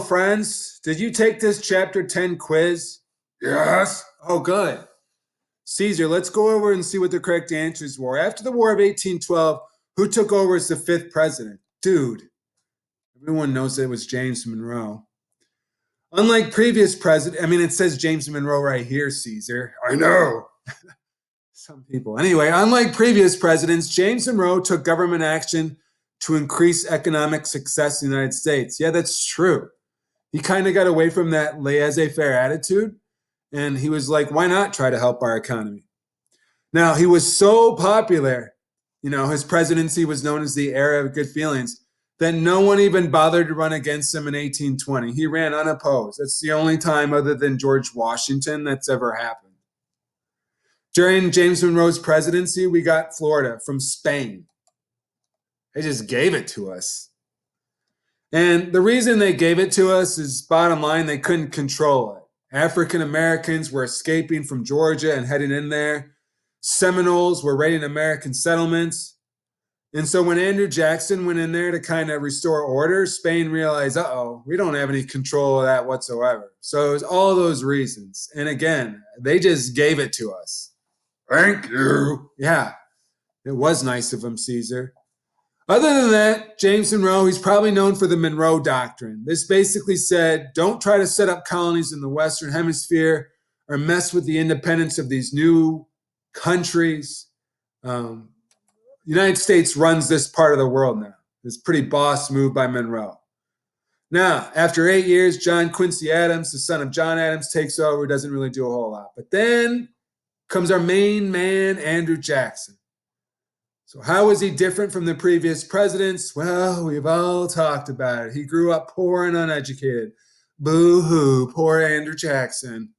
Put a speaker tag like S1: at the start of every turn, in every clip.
S1: friends. Did you take this chapter 10 quiz?
S2: Yes.
S1: Oh, good. Caesar, let's go over and see what the correct answers were. After the War of 1812, who took over as the fifth president? Dude, everyone knows that it was James Monroe. Unlike previous president, it says James Monroe right here, Caesar.
S2: I know.
S1: Some people. Anyway, unlike previous presidents, James Monroe took government action to increase economic success in the United States. Yeah, that's true. He kind of got away from that laissez-faire attitude, and he was like, why not try to help our economy? Now, he was so popular, his presidency was known as the era of good feelings, that no one even bothered to run against him in 1820. He ran unopposed. That's the only time other than George Washington that's ever happened. During James Monroe's presidency, we got Florida from Spain. They just gave it to us. And the reason they gave it to us is, bottom line, they couldn't control it. African Americans were escaping from Georgia and heading in there. Seminoles were raiding American settlements. And so when Andrew Jackson went in there to kind of restore order, Spain realized, we don't have any control of that whatsoever. So it was all those reasons. And again, they just gave it to us.
S2: Thank you.
S1: Yeah, it was nice of him, Caesar. Other than that, James Monroe, he's probably known for the Monroe Doctrine. This basically said, don't try to set up colonies in the Western Hemisphere or mess with the independence of these new countries. The United States runs this part of the world now. It's a pretty boss move by Monroe. Now, after 8 years, John Quincy Adams, the son of John Adams, takes over, doesn't really do a whole lot. But then comes our main man, Andrew Jackson. So how was he different from the previous presidents? Well, we've all talked about it. He grew up poor and uneducated. Boo-hoo, poor Andrew Jackson.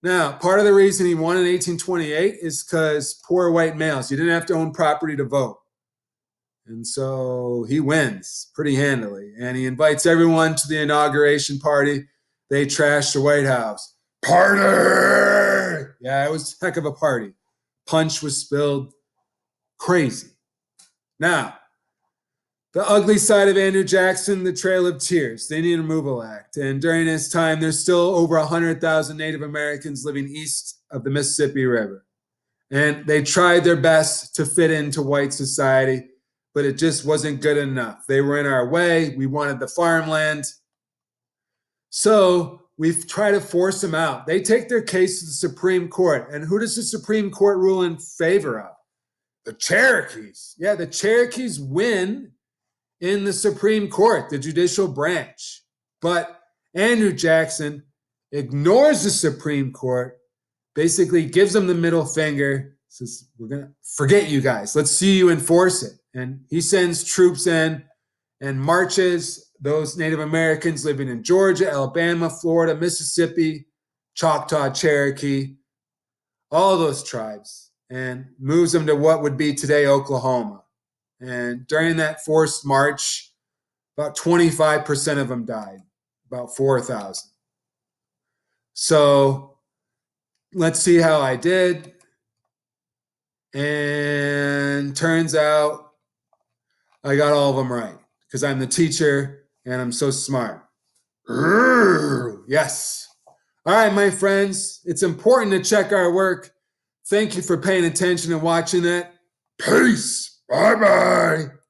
S1: Now, part of the reason he won in 1828 is because poor white males, you didn't have to own property to vote. And so he wins pretty handily. And he invites everyone to the inauguration party. They trash the White House.
S2: Party!
S1: Yeah, it was a heck of a party. Punch was spilled. Crazy. Now, the ugly side of Andrew Jackson, the Trail of Tears, the Indian Removal Act. And during his time, there's still over 100,000 Native Americans living east of the Mississippi River. And they tried their best to fit into white society, but it just wasn't good enough. They were in our way. We wanted the farmland. So we've tried to force them out. They take their case to the Supreme Court. And who does the Supreme Court rule in favor of?
S2: The Cherokees.
S1: Yeah, the Cherokees win in the Supreme Court, the judicial branch. But Andrew Jackson ignores the Supreme Court, basically gives them the middle finger, says, we're going to forget you guys. Let's see you enforce it. And he sends troops in and marches those Native Americans living in Georgia, Alabama, Florida, Mississippi, Choctaw, Cherokee, all those tribes, and moves them to what would be today Oklahoma. And during that forced march, about 25% of them died, about 4,000. So let's see how I did. And turns out I got all of them right because I'm the teacher and I'm so smart. Yes. All right, my friends, it's important to check our work. Thank you for paying attention and watching it.
S2: Peace. Bye-bye.